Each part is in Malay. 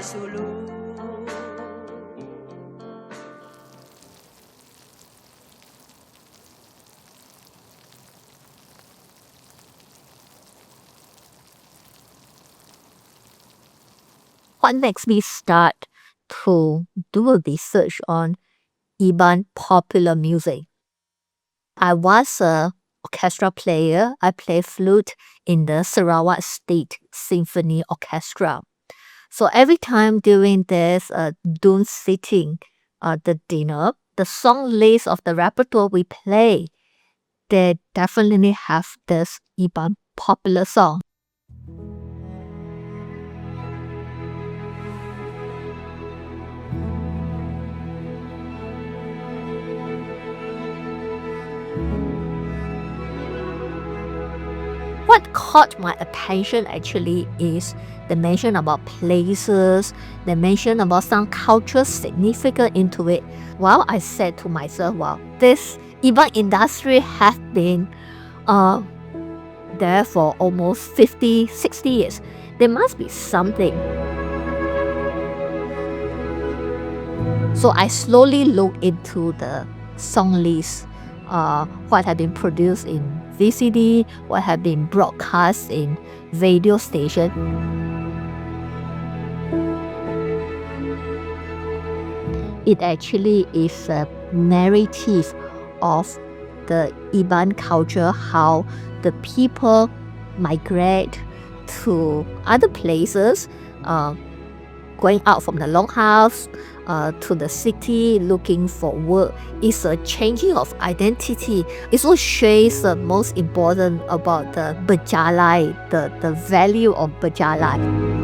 Bahay Sulu. What makes me start to do a research on Iban popular music? I was a orchestra player. I play flute in the Sarawak State Symphony Orchestra. So every time during this Dune sitting, the dinner, the song list of the repertoire we play, they definitely have this Iban popular song. What caught my attention actually is the mention about places, the mention about some culture significant into it. Well, I said to myself, wow, this Iban industry has been there for almost 50, 60 years. There must be something. So I slowly looked into the song list, what had been produced in VCD, what had been broadcast in radio station. It actually is a narrative of the Iban culture, how the people migrate to other places, going out from the longhouse to the city looking for work. It's a changing of identity. It also shows the most important about the berjalan, the value of berjalan.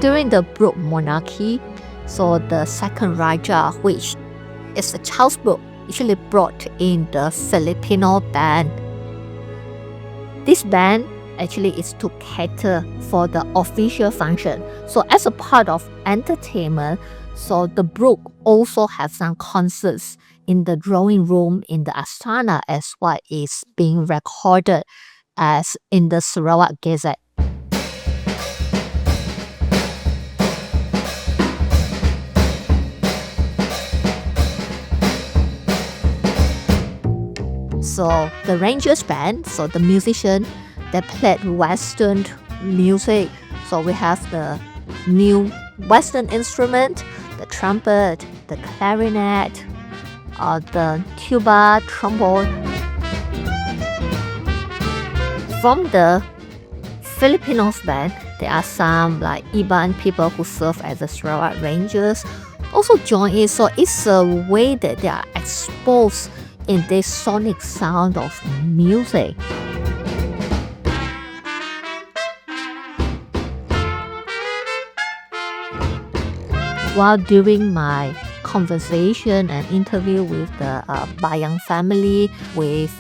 During the Brooke monarchy, so the second Raja, which is a Charles Brooke, actually brought in the Filipino band. This band actually is to cater for the official function. So as a part of entertainment, so the Brooke also have some concerts in the drawing room in the Astana as what is being recorded as in the Sarawak Gazette. So the Rangers band, so the musician, they played Western music. So we have the new Western instrument, the trumpet, the clarinet, the tuba, trombone. From the Filipinos band, there are some like Iban people who serve as the Sarawak Rangers also join it. So it's a way that they are exposed in this sonic sound of music. While during my conversation and interview with the Bayang family, with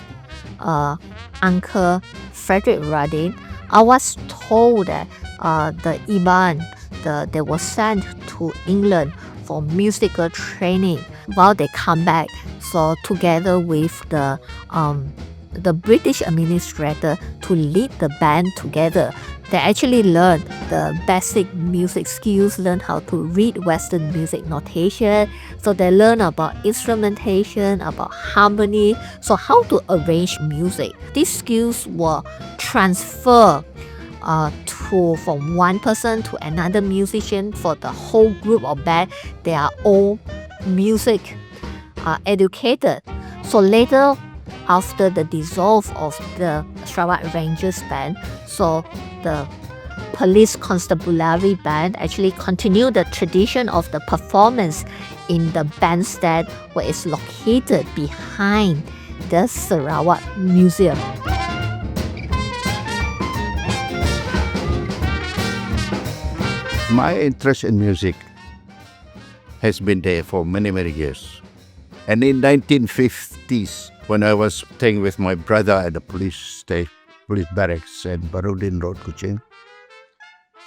Uncle Frederick Radin, I was told that the Iban, they were sent to England for musical training. While they come back, so together with the British administrator to lead the band together, they actually learn the basic music skills, learn how to read Western music notation. So they learn about instrumentation, about harmony, so how to arrange music. These skills were transferred from one person to another musician. For the whole group of band, they are all music educated. So later, after the dissolve of the Sarawak Rangers band, so the Police Constabulary band actually continued the tradition of the performance in the bandstand where it's located behind the Sarawak Museum. My interest in music has been there for many, many years. And in 1950s, when I was staying with my brother at the police barracks in Barudin Road, Kuching,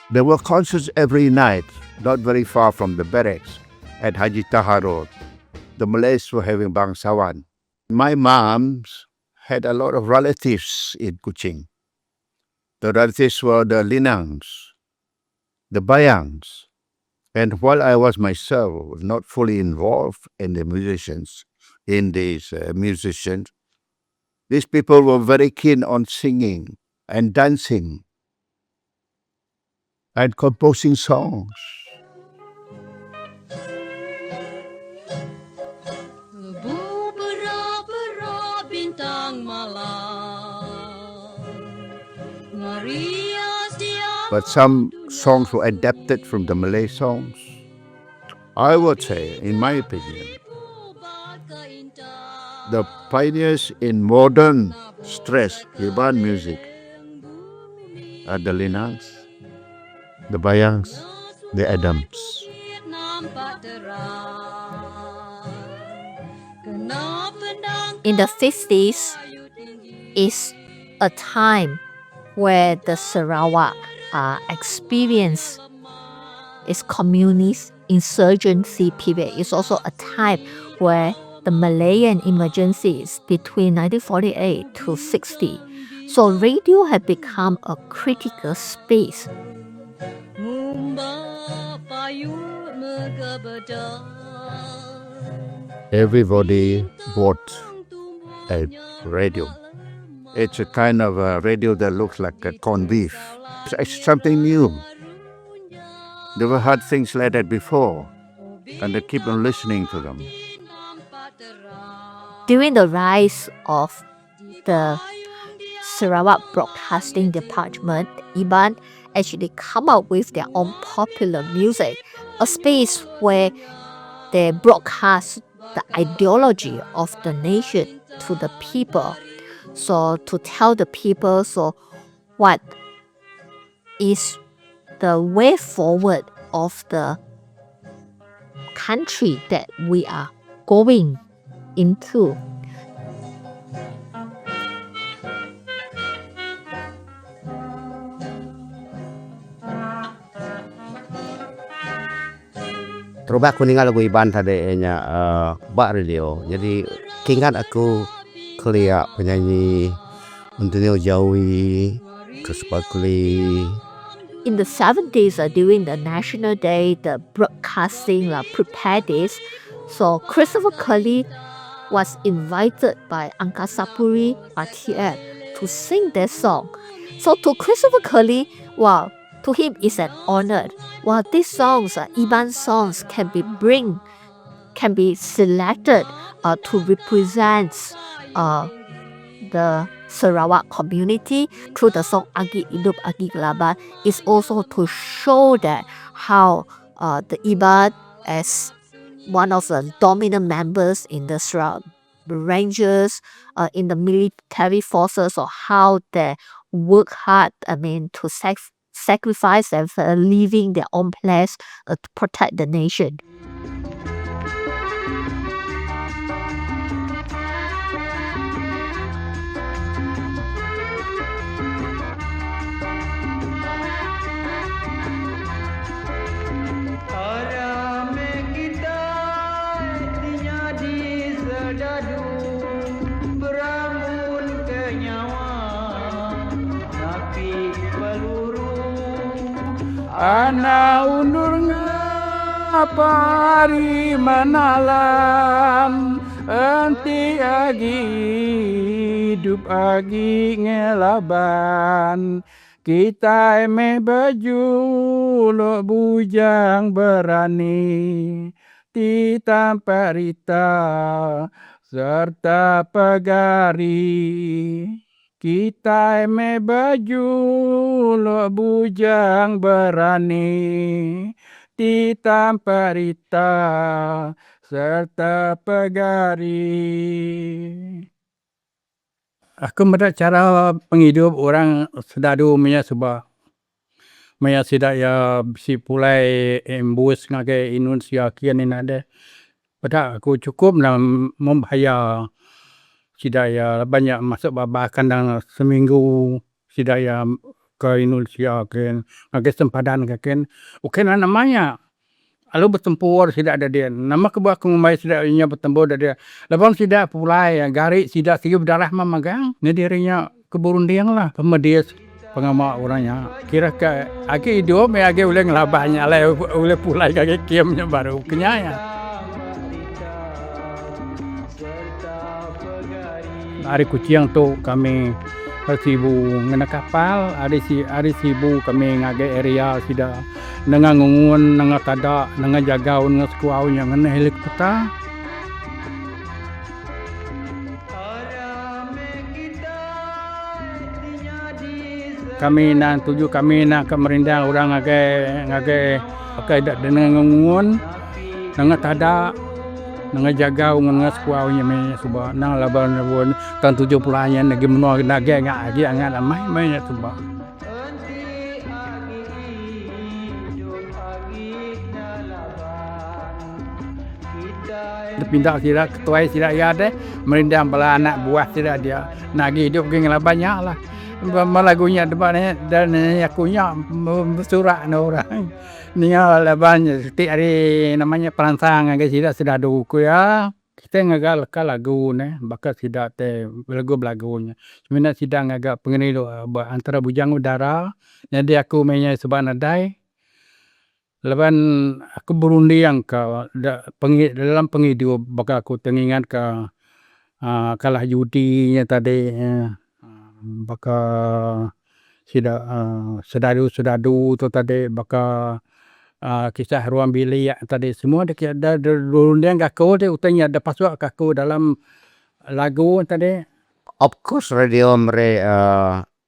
there were concerts every night, not very far from the barracks, at Haji Taha Road. The Malays were having bangsawan. My mom had a lot of relatives in Kuching. The relatives were the Linangs, the Bayangs. And while I was myself not fully involved in the musicians, these people were very keen on singing and dancing and composing songs. But some songs were adapted from the Malay songs. I would say, in my opinion, the pioneers in modern stress Iban music are the Linangs, the Bayangs, the Adams. In the 50s is a time where the Sarawak experienced its communist insurgency period. It's also a time where the Malayan emergencies between 1948 to 60. So radio had become a critical space. Everybody bought a radio. It's a kind of a radio that looks like a corned beef. It's something new. Never heard things like that before, and they keep on listening to them. During the rise of the Sarawak Broadcasting Department, Iban actually come up with their own popular music, a space where they broadcast the ideology of the nation to the people. So to tell the people what is the way forward of the country that we are going into. Terubah aku ningal lagu Iban tadi bak radio. Jadi kingat aku kelia penyanyi Antonio Jawi, Chris Buckley. In the 70s, during the National Day, the broadcasting prepared this. So Christopher Curley was invited by Angkasa Puri RTF to sing their song. So to Christopher Curley, wow, to him it's an honor. Well, these songs, Iban songs, can be selected to represent the Sarawak community through the song Agi Idup Agi Kelaban is also to show that how the Iban, as one of the dominant members in the Sarawak Rangers, in the military forces, or how they work hard, to sacrifice and leaving their own place to protect the nation. Ana undur ngapari manalan enti agi hidup agi ngelaban kita eme baju lo bujang berani ti tamparita serta pagari. Kita eme baju lo bujang berani ti tamparita serta pegari. Aku melihat cara penghidup orang sedadu punya sebab maya sidak ya si pulai embus ngake Indonesia kian ini ada. Pada aku cukup dalam membayar sidaya banyak masuk babah kandang seminggu sidaya ke Indonesia ken ngake sempadan ken uken namanya Lalu bertempur sidak ada dia. Nama kebuah aku ngumai sidak inya bertempur ada dia. Lepas sidak pulai garik sidak sigi berdarah mamagang. Ni dirinya keburundiang lah. Pemedia pengamak orangnya. Kira ke agi hidup me agi boleh ngelabahnya lah boleh pulai kaki kiamnya baru kenyaya. Hari kucing tu kami sibu ngena kapal, hari sibu kami ngage area sida nenga ngungun nenga tada nenga jagau nenga skuau yang ngena helikopter. Kami nak tuju kami nak ke merindang orang ngage dak nenga ngungun nenga tada nenga jagau nenga skuau nya me suba nang laban labon tan 70 nya nagi menua nage ngagi angat amai nya suba. Pindah sira ketuai sira ya deh merindang bala anak buah sira dia nagi hidup geng banyak lah. Lagunya depan dan akunya surat orang. Nia laban setiap hari namanya peransang agak sida sedadu ku ya. Kita ngagal ka lagu ne bakal sida te lagunya. Sebenarnya sida ngaga pengenilu antara bujang udara. Jadi aku mainnya seban adai. Laban aku berunding ke dalam penghidup bakal aku tengingat ke kalah judinya tadi bakal sida sedadu tu tadi bakal kisah ruang bilik tadi semua ada berunding aku tu utanya ada pasuk aku dalam lagu tadi. Of course, radio mere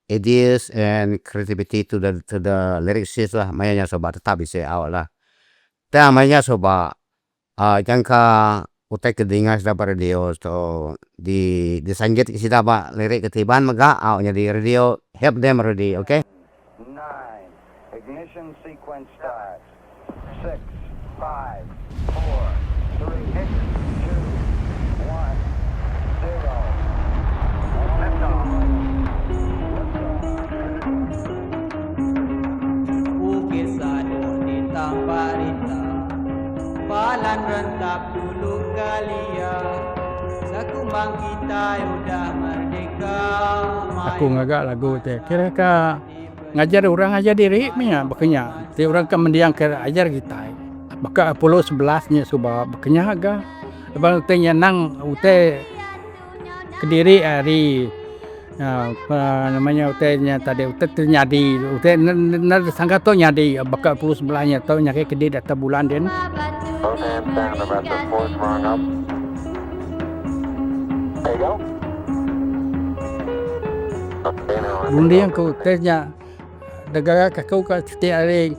ideas and creativity to the lyrics lah. Mayanya soba tetap bisa awal lah. Ta mayanya soba jangka utai kedingas da radio so di sanggit sida ba lirik ketiban maga awnya di radio help them already, okay? 9 ignition sequence start. 6 5 4 3 2 1 0 lift off. Bukit Saduh di Tamparita, Palan rentap dulu kalia, Sakumbang kita udah merdeka. Aku ngagak lagu tu. Kira ka ngajar orang ajar diri punya bekenya. Ti orang kan mendiang ke ajar kita. Baka Apollo 11 nya suba bekenya aga. Lepas tu nang ute Kediri hari namanya ute nya tadi ute ternyadi ute sangka tu nyadi baka Apollo 11 nya tu nyake Kediri data bulan den. Both hands down the rest of force rung up. There you go. Okay, now Bundi yang kau tanya negara kau ka setiap hari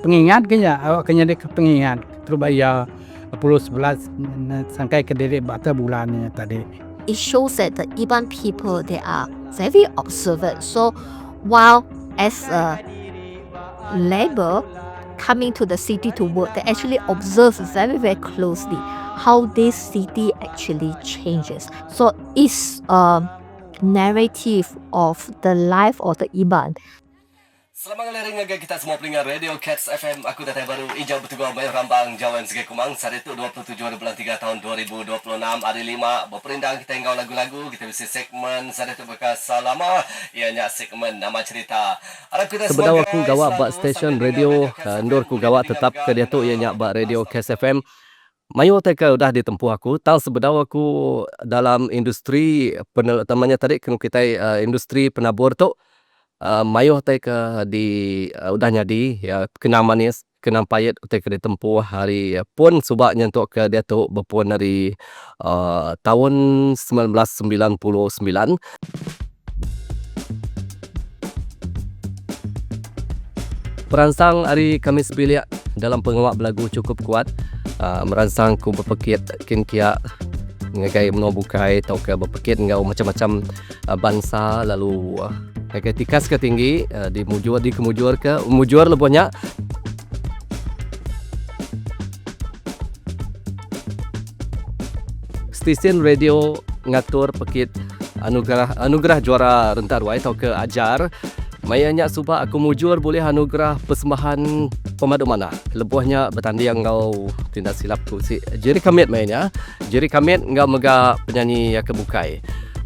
pengingat kenya awak kenya dia pengingat terus bayar 10-11 sangkai Kediri bata bulannya tadi. It shows that the Iban people, they are very observant. So while as a labor coming to the city to work, they actually observe very, very closely how this city actually changes. So it's a narrative of the life of the Iban. Selamat kali ngaga kita semua pelingat Radio Cats FM. Aku datang baru ijau bertugas main rambang Jawan Segai Kumang. Saat itu 27 bulan 3 tahun 2026 hari 5. Berperindang kita engkau lagu-lagu. Kita bisa segmen saat itu bekas selama. Ianya segmen nama cerita. Sebenarnya aku gawat bak stesen radio. Ndur ku gawat tetap ke dia tu ianya bak Radio Cats FM. Mayu teka udah ditempuh aku. Tahu sebenarnya aku dalam industri temannya tadi kita industri penabur tu. Mayu teka di udah nyadi ya kena manis kena payet teka ditempuh hari pun subaknya untuk ke dia tu berpun dari tahun 1999. Peransang hari Kamis Bilik dalam pengawak belagu cukup kuat. Meransang ku berpekit kinkia ngagai menobukai tau ke berpekit ngau macam-macam bangsa lalu ngagai tikas ke tinggi di kemujur ke mujur lebihnya stesen radio ngatur pekit anugerah juara rentar wai tau ke ajar mayanya supaya aku mujur boleh anugerah persembahan pemaduk mana? Lebuhnya bertanding engkau tidak silapku si Jerry Kamit mainnya. Jerry Kamit engkau mega penyanyi yang kebukai.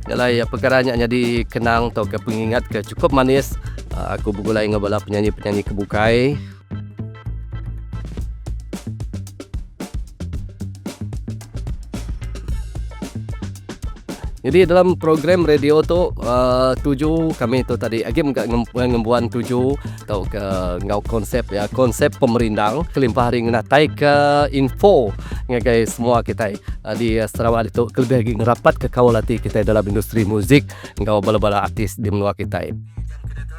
Yalah ya perkaranya jadi kenang atau ke pengingat ke cukup manis. Aku bergulai dengan bala penyanyi-penyanyi kebukai. Jadi dalam program radio tu tuju kami tu tadi agim ngembuan tuju atau ke ngau konsep ya konsep pemerintah kelimpah hari ngenatai ke info ngagai semua kita di Sarawak itu kelebih lagi ngerapat ke kawalati kita dalam industri musik ngau bala-bala artis di menua kita.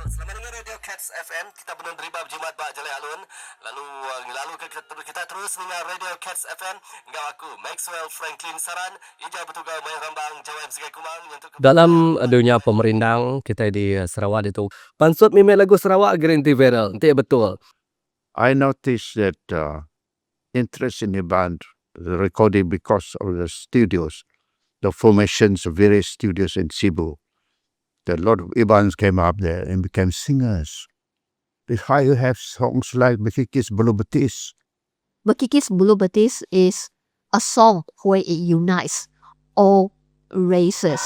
Selamat dengar Radio Cats FM. Kita benar terlibat Jumat Pak Jalai Alun. Lalu kita terus dengar Radio Cats FM. Engkau aku Maxwell Franklin Saran. Ijau bertugas main rambang Jawa MCG Kumang. Dalam dunia pemerintah kita di Sarawak itu pansut mime lagu Sarawak Guarantee viral. Nanti betul. I noticed that interest in the band, the recording because of the studios, the formations of various studios in Cebu. A lot of Ibans came up there and became singers. That's why you have songs like Bekikis Bulu Betis. Bekikis Bulu Betis is a song where it unites all races.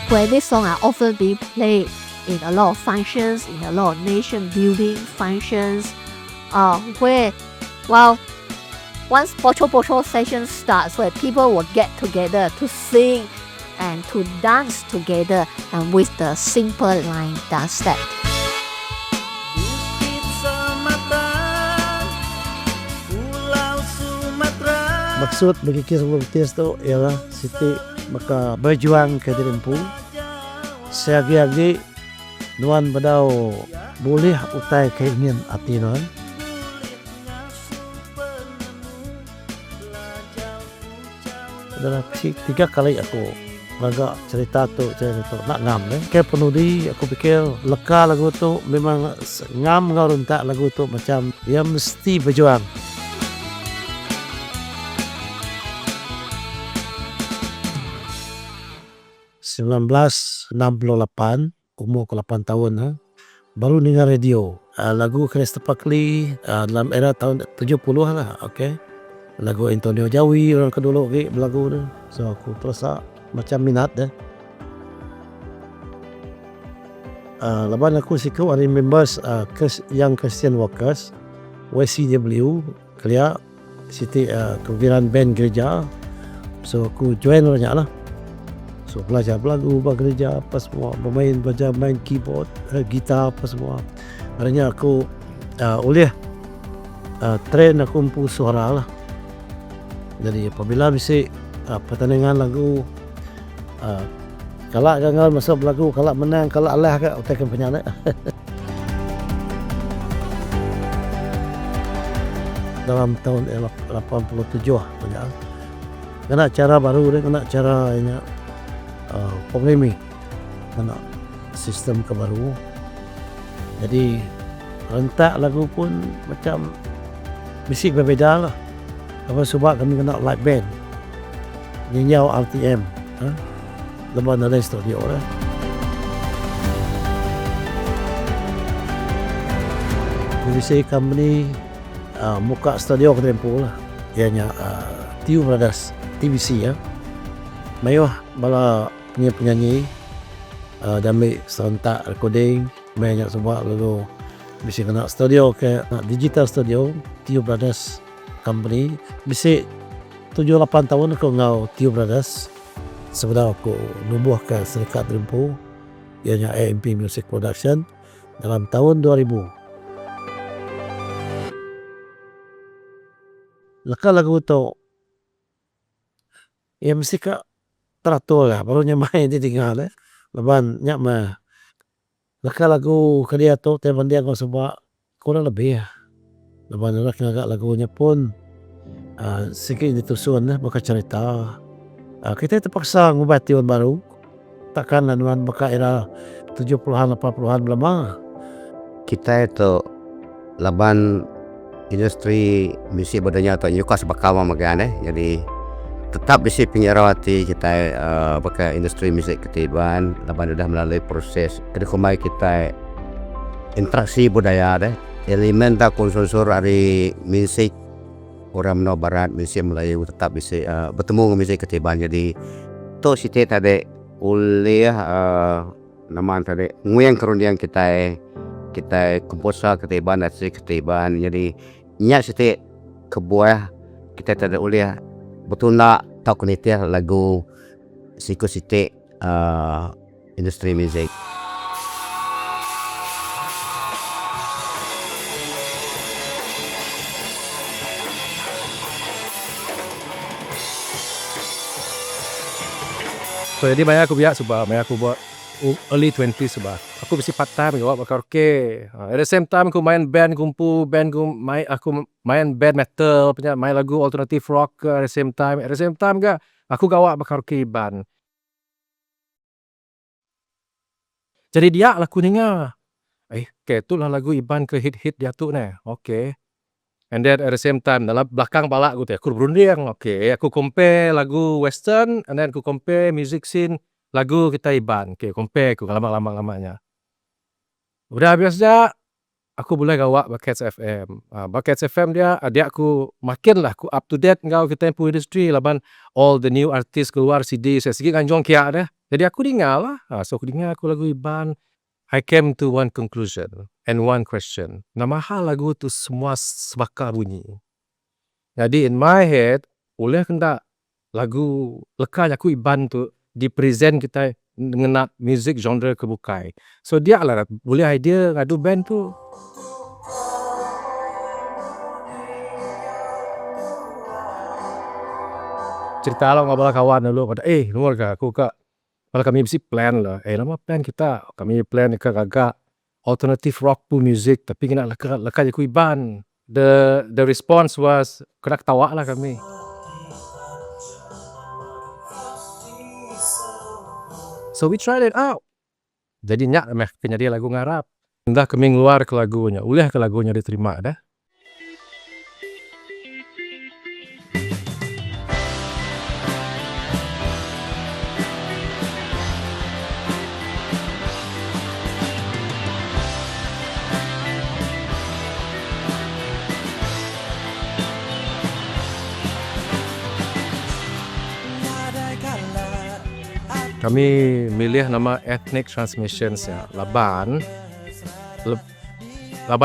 Where this song are often being played in a lot of functions, in a lot of nation building functions, where, well, once Pocho session starts, where people will get together to sing and to dance together and with the simple line dance step. Maksud Bekikis Bulu Betis tu ialah Siti maka berjuang ke Dempu. Seagi-agi nuan badau boleh utai keingin hati nuan. Dalam 3 kali aku agak cerita tu nak ngam ke penudi aku fikir leka lagu tu memang ngam ngau rentak lagu tu macam dia mesti berjuang. (1968) umur ke 8 tahun baru dengar radio lagu Krista Pakli dalam era tahun 70-an lah, okey. Lagu Antonio Jawi orang kedulu lagu tu. So aku terus macam minat dah. Lepas aku siku ada members Young Christian Workers YCW Kelia Siti kegiatan band gereja. So aku join banyak lah. So belajar lagu gereja apa semua, belajar main keyboard, gitar apa semua. Maknanya aku oleh train aku empu suara lah. Jadi apabila bisa pertandingan lagu kalak gagal masuk lagu, kalak menang, kalak alah ke utai penyanyi. Dalam tahun 87 banyak. Kena cara baru dia, kena cara ini programming, kena sistem kebaru. Jadi rentak lagu pun macam mesti berbeza lah. Apa sebab kami kena live band nyenyau RTM lepas dari studio lah. BBC company muka studio ke tempoh lah ianya Tio Brothers TBC ya. Mayuh bala penyanyi damai serentak recording banyak sebab lalu bisa kena studio ke digital studio Tio Brothers company bisa 7-8 tahun aku ngau Tio Brothers sebenarnya aku nubuh ke Serikat Dempu ianya AMP Music Production dalam tahun 2000. Laka lagu tu ya mesti ka teratur lah barunya main dia tinggal leban nyak mah laka lagu kedia tu teman dia kau sebab kurang lebih leban nak ngagak lagunya pun sikit ditusun bukan cerita. Kita terpaksa ngubah tiun baru takkan lanuan baka era 70-an 80-an lama. Kita itu laban industri musik bodanya atau nyukas bakal magane jadi tetap bisi pengirawati kita pakai industri muzik ketiban laban dah melalui proses kedekumai kita interaksi budaya deh elemen tak unsur dari musik orang Melayu Barat, musik Melayu tetap bisa bertemu dengan musik ketiban. Jadi tu siti tadi oleh nama tadi nguyang kerundian kita komposer ketiban dan ketiban. Jadi nya siti kebuah kita tadi oleh betul nak tahu kunitir lagu siku siti industri musik. So jadi maya aku biak sebab maya aku buat early 20s sebab aku mesti part time gawat karaoke. At the same time aku main band kumpu band aku main band metal punya main lagu alternative rock at the same time ke aku gawat karaoke band. Jadi dia laku ninga. Okay, tu lah lagu Iban ke hit-hit dia tu ni. Okay. And then at the same time dalam belakang balak aku berunding. Okay, aku compare lagu western and then aku compare music scene lagu kita Iban. Okay, compare aku lama-lamanya. Udah habis dah aku boleh gawak Buckets FM. Buckets FM dia aku makin lah aku up to date ngau kita tempo industri laban all the new artist keluar CD saya sikit kanjong kia dah. Jadi aku dengar lah. So aku dengar aku lagu Iban. I came to one conclusion and one question. Nama hal lagu tu semua sebakar bunyi. Jadi in my head, oleh kena lagu lekas aku Iban tu dipresent kita dengan music genre kebukai. So dia lah boleh idea ngadu band tu. Cerita lah ngobrol kawan dulu pada nomor ke aku ke kalau kami mesti plan lah. Lama plan kita. Kami plan ke agak alternative rock pun music. Tapi kena lekat aku Iban. The response was kena ketawa lah kami. So we tried it out. Jadi nyak kena dia lagu ngarap. Dah kami ngeluar ke lagunya. Uleh ke lagunya diterima dah. Kami milih nama Ethnic Transmissions ya. Laban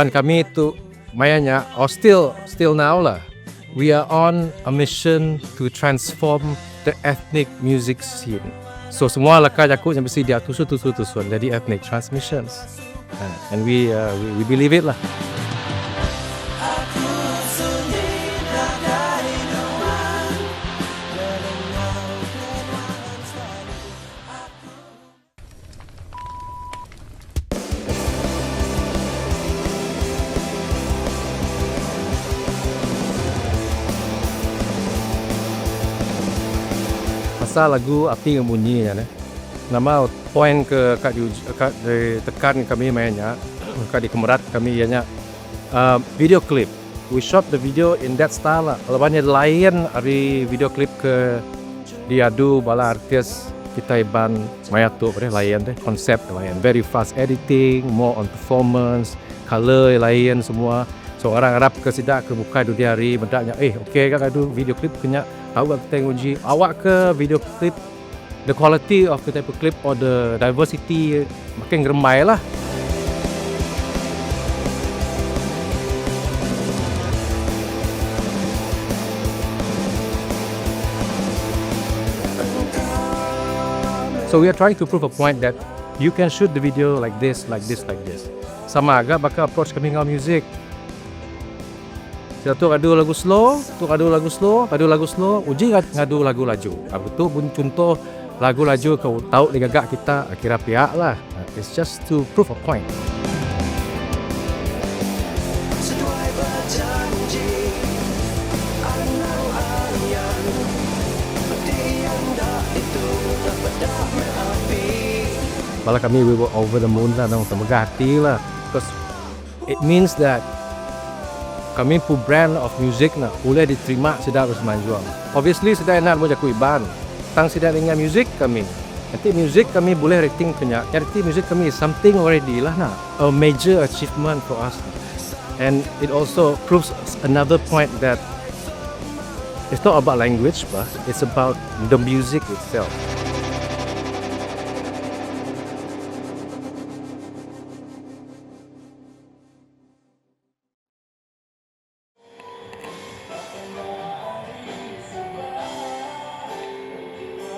kami tu mayanya still now lah. We are on a mission to transform the ethnic music scene. So semua lekat aku yang mesti dia tusun jadi Ethnic Transmissions. And we believe it lah. Pasal lagu api yang bunyi ya, nama point ke tekan kami mainnya, di kemerat kami ianya video clip. We shot the video in that style lah. Lepas ni lain hari video clip ke diadu bala artis kita Iban maya tu lain deh konsep lain, very fast editing, more on performance, color lain semua. So orang Arab ke sidak ke buka dunia hari bedaknya okay kan adu video clip kena awak kita uji awak ke video clip the quality of the type of clip or the diversity makin geremai lah. So we are trying to prove a point that you can shoot the video like this. Sama agak bakal approach kami ngau music. Tu adu lagu slow, uji ngadu lagu laju. Betul pun contoh lagu laju kau tahu di gagak kita kira pihak lah. It's just to prove a point. Malah kami we were over the moon lah, nang temegah hati lah. Because it means that kami pu brand of music na boleh diterima sedap bersemanjuang. Obviously sedap nak mau jaku iban. Tang sedap dengan music kami. Nanti music kami boleh rating kenyak. Nanti music kami is something already lah na. A major achievement for us. And it also proves another point that it's not about language, but it's about the music itself.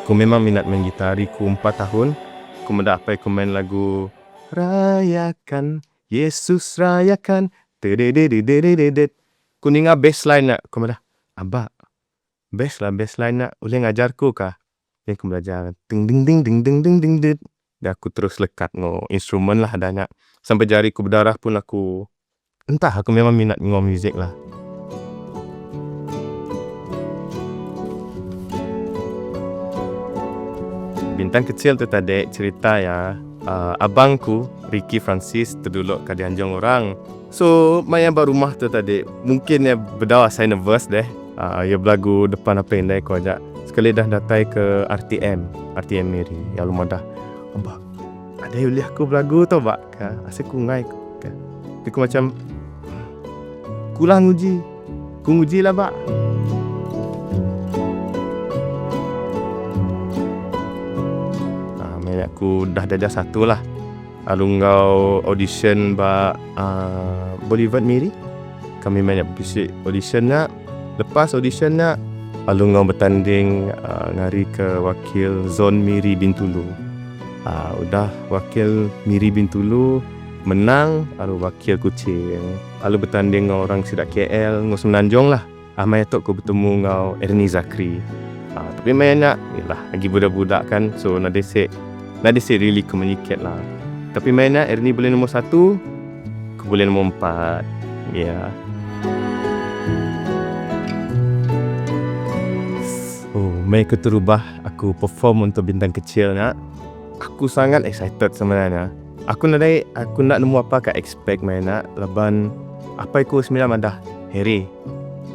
Aku memang minat main gitar dari ku 4 tahun. Aku mendapat aku main lagu Rayakan, Yesus rayakan. Dededededededet. Ku dengar bassline nak. Aku mendah, abah, bassline nak. Boleh ngajarku kah? Then aku belajar. Ding ding ding ding ding ding ding ding. Dan aku terus lekat ngo instrumen lah adanya. Sampai jari ku berdarah pun aku, entah, aku memang minat ngo music lah. Bintang Kecil tu tadi cerita ya, abangku Ricky Francis terduluk kat Dianjong orang. So maya baru rumah tu tadi, mungkin ya berdawa saya nervous deh. Ya berlagu depan apa yang aku ajak. Sekali dah datai ke RTM Miri. Ya lu dah, abang, ada yang boleh aku berlagu tau bak? Asyik ku ngai kan. Aku macam kulang uji. Ku uji lah bak. Aku dah darjah 1 lah. Lalu ngau audition ba Bollywood Miri. Kami banyak bisik audition nak. Lepas audition nak, lalu ngau bertanding ngari ke wakil zon Miri Bintulu. Udah wakil Miri Bintulu menang, lalu wakil Kuching. Lalu bertanding ngau orang Sidak KL, ngau Semenanjung lah. Maya tok ku bertemu ngau Ernie Zakri. Tapi maya nak, yalah, lagi budak-budak kan. So nade say really communicate lah. Tapi mainnya Ernie boleh nombor 1, aku boleh nombor 4. Ya. Oh, main aku terubah. Aku perform untuk Bintang Kecil nak. Aku sangat excited sebenarnya. Aku nak nombor apa kak expect main nak. Leban apa aku sebenarnya madah Harry.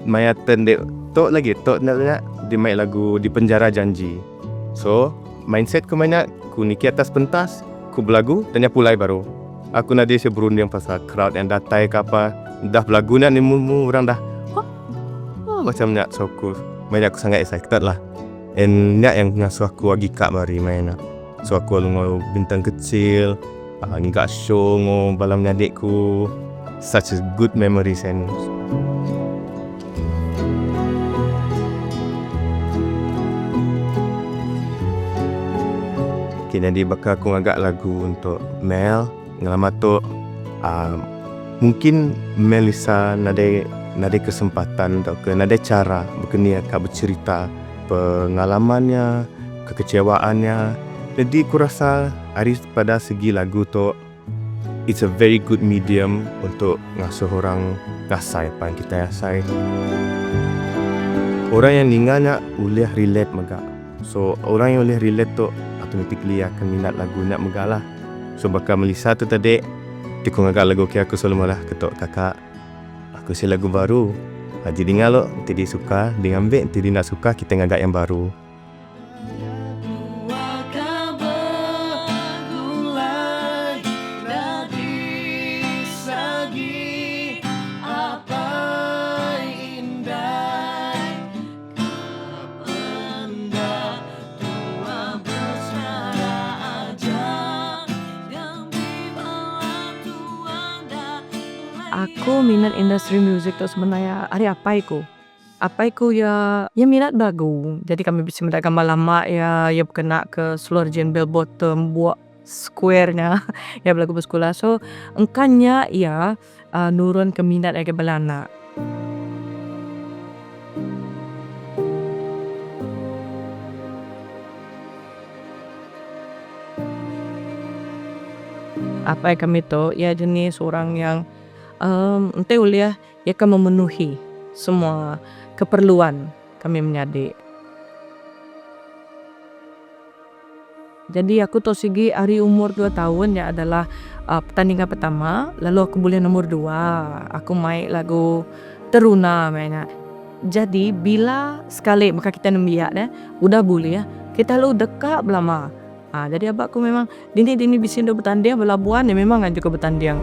Maya tendek tok lagi tok nak di main lagu Di Penjara Janji. So mindset ku main nak, ku niki atas pentas, ku berlagu dan ya pulai baru. Aku nadi saya berunding pasal crowd yang datai ke apa, dah berlagu nak ni orang dah macam nak. So aku main aku sangat excited lah. And nak yang ngasuh aku lagi kak bari main nak. So aku lalu Bintang Kecil, ngigak show ngo balam adikku. Such a good memories and okay, jadi bakal aku ngagak lagu untuk Mel ngelamat tu. Mungkin Melissa nade kesempatan atau ke nade cara berkini akan bercerita pengalamannya, kekecewaannya. Jadi aku rasa hari pada segi lagu tu, it's a very good medium untuk ngasuh orang ngasai apa yang kita ngasai. Orang yang dengarnya boleh relate megak. So orang yang boleh relate tu automatically akan minat lagu nak megalah. So bakal Melissa tu tadi dia ngagak lagu ke aku selalu malah ketok kakak, aku si lagu baru. Jadi dengar lo, tadi suka, dia ambil, tadi nak suka, kita ngagak yang baru. Aku minat industri musik tu sebenarnya hari apa iku ya minat lagu. Jadi kami bisa mendak gambar lama ya berkena ke seluruh Billboard buat square-nya ya lagu bersekolah. So engkanya ya nurun ke minat ke belana. Apa kami tu ya jenis orang yang entah uliah ia akan memenuhi semua keperluan kami menjadi. Jadi aku tahu segi hari umur 2 tahun ya adalah pertandingan pertama. Lalu aku boleh nomor 2. Aku main lagu Teruna mainnya. Jadi bila sekali maka kita nembiak udah boleh ya. Kita lu dekat belama. Jadi abakku memang dini bisin do bertanding belabuan ya memang kan juga bertanding.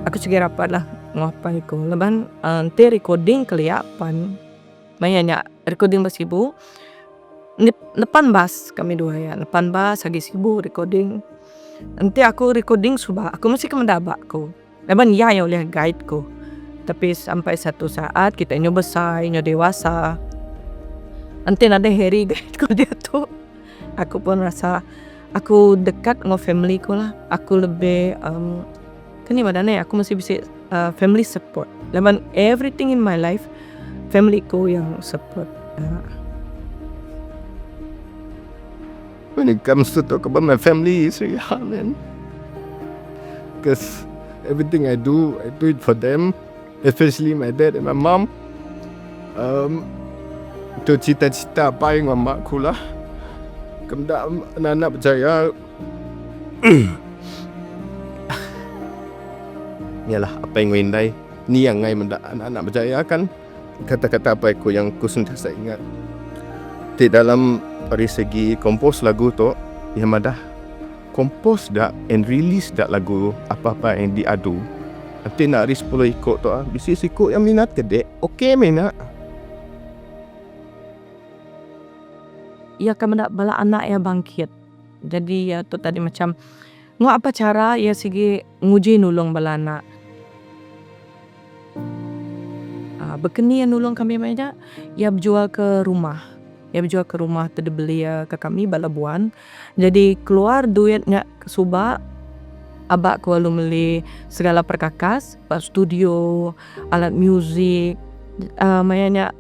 Aku juga rapat lah ngapai ko. Leban nanti recording keliapan. Mayanya recording basibu. Depan bas kami dua ya. Depan bas lagi sibuk recording. Nanti aku recording subah. Aku mesti ke mendabak ko. Leban ya oleh guide ko. Tapi sampai satu saat kita nyo besar, nyo dewasa. Nanti ada Harry guide ko dia tuh. Aku pun rasa aku dekat dengan family ko lah. Aku lebih kini badannya aku masih bisa family support. Leban everything in my life family ko yang support. When it comes to talk about my family, it's really hard, man. Because everything I do it for them, especially my dad and my mom. Itu cita-cita paling mama aku lah. Kemudian anak-anak percaya. Yalah, apa yang ngindai ni yang ngai mendak anak-anak berjaya kan. Kata-kata apa yang aku sentiasa ingat di dalam dari segi kompos lagu tu yang madah kompos dak and release dak lagu apa-apa yang diadu. Nanti nak hari 10 ikut tu bisnis ikut yang minat ke dek. Okey minat. Ia akan mendak bala anak yang bangkit. Jadi ya tu tadi macam ngau apa cara ya segi nguji nulung bala anak. Bekeni yang nulung kami banyak, ia berjual ke rumah. Ia berjual ke rumah beli ke kami balabuan. Jadi keluar duitnya ke Subak, abak ku lalu beli segala perkakas, studio, alat muzik, mayanya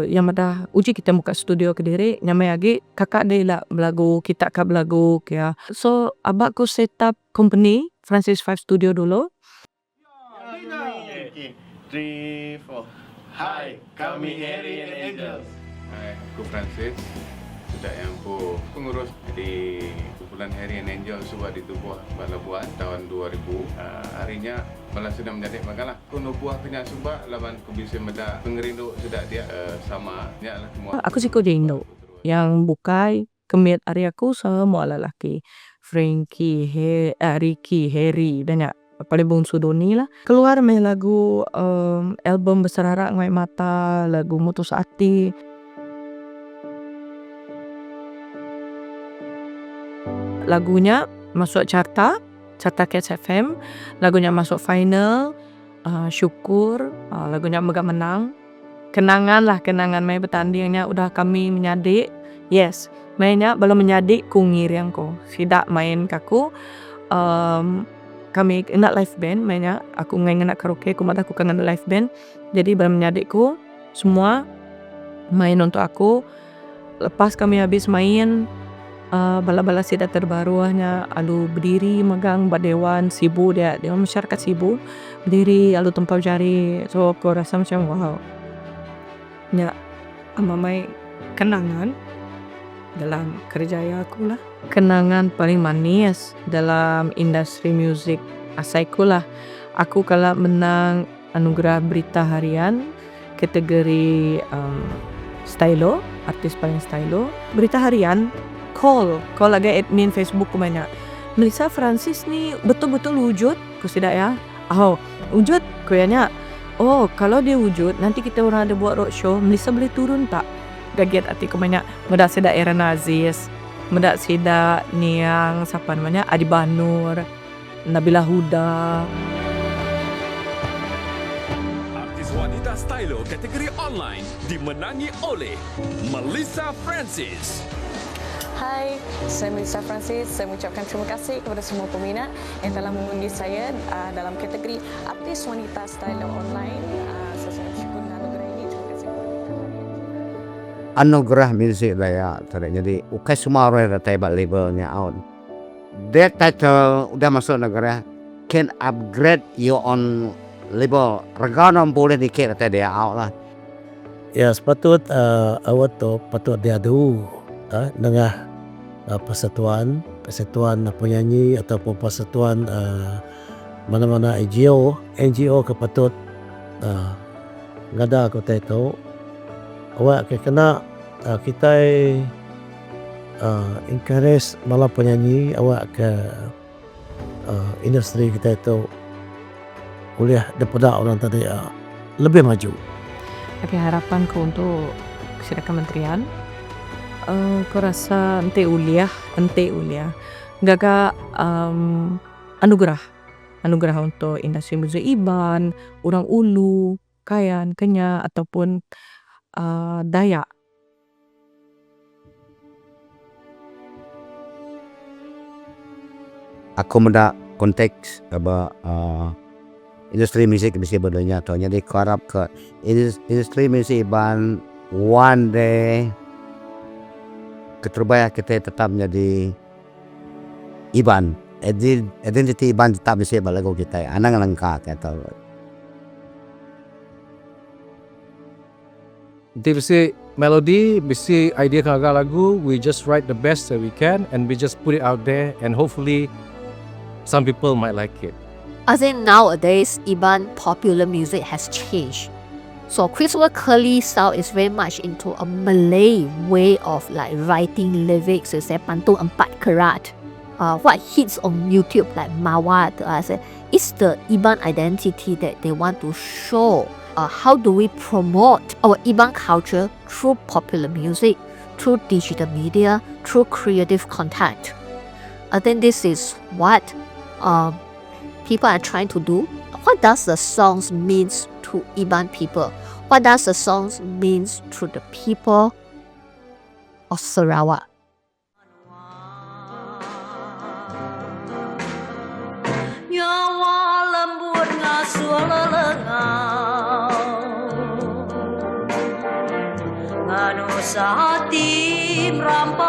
yang ada uji kita buka studio ke diri, nyamai lagi kakak dia lah belagu, kita kak belagu ya. So abak ku set up company Francis 5 Studio dulu. 3, 4. Hai, kami Harry and Angels. Hai, aku Francis. Sudah yang aku pengurus di kumpulan Harry and Angels sebab di Tubuh Balabuan tahun 2000. Harinya malah sudah menjadi makalah. Kuno buah kena sebab laban aku bisa meda pengerindu sudah dia sama nya lah semua. Aku sih Indo yang bukai kemit hari aku semua lelaki. Frankie, Ricky, Harry dan ya paling bungsu Doni lah. Keluar main lagu album Berserarak Ngai Mata, lagu Mutus Hati. Lagunya masuk carta Cats FM. Lagunya masuk final, Syukur, lagunya Megah Menang. Kenangan main bertandingnya udah kami menyadik. Yes, mainnya belum menyadik ku ngiriang ko. Sidak main kaku. Kami nak live band mainnya. Aku ngai nak karaoke, aku mata aku kangen live band. Jadi belum menyadikku semua main untuk aku. Lepas kami habis main, bala-bala sidat terbarunya alu berdiri megang badewan sibu dia masyarakat sibu berdiri alu tempau jari. So aku rasa macam wow ya amamai kenangan dalam kerjaya aku lah, kenangan paling manis dalam industri musik asaiku lah. Aku kalau menang anugerah berita harian kategori stylo, artis paling stylo berita harian. Call lagi admin Facebook ku banyak. Melissa Francis ni betul-betul wujud ku sidak ya. Wujud kuyanya. Kalau dia wujud nanti kita orang ada buat roadshow, Melissa boleh turun tak? Gaget hati ku banyak. Medak sidak Eran Aziz, medak sidak ni yang siapa namanya Adi Banur, Nabila Huda. Artis wanita stylo kategori online dimenangi oleh Melissa Francis. Hai, saya Melissa Francis. Saya mengucapkan terima kasih kepada semua peminat yang telah mengundi saya dalam kategori artis wanita stylo online. Saya sangat bersyukur dengan anugerah ini. Terima kasih. Anugerah music lah ya. Jadi ukai semua orang yang datang labelnya out. That title udah masuk negara can upgrade your own level. Regana boleh dikit kata dia out lah. Ya sepatut awak tu patut diadu dengan persatuan penyanyi ataupun persatuan mana-mana NGO ke patut ngada kota itu awak kena kita encourage malah penyanyi awak ke industri kita itu boleh daripada orang tadi lebih maju. Tapi harapanku untuk sida kementerian, aku rasa ente uliah, gaga anugerah untuk industri muzik Iban, orang Ulu, Kayan, Kenya ataupun Dayak. Aku mendak konteks apa industri musik mesti berdunia tu. Jadi aku harap ke industri musik Iban one day keterbaik kita tetap menjadi Iban. Identiti Iban tetap mesti berlagu kita. Anang langkah kata. Nanti mesti melody, mesti idea kagak lagu, we just write the best that we can and we just put it out there and hopefully some people might like it. I think nowadays Iban popular music has changed. So Christopher Curly style is very much into a Malay way of like writing lyrics. So say pantun 4 karat. What hits on YouTube like Mawat, it's the Iban identity that they want to show. How do we promote our Iban culture through popular music, through digital media, through creative content? I think this is what people are trying to do. What does the songs means to Iban people? What does the songs means to the people of Sarawak? Nyawa lembut ngasuh lelengau nganu sahati merampa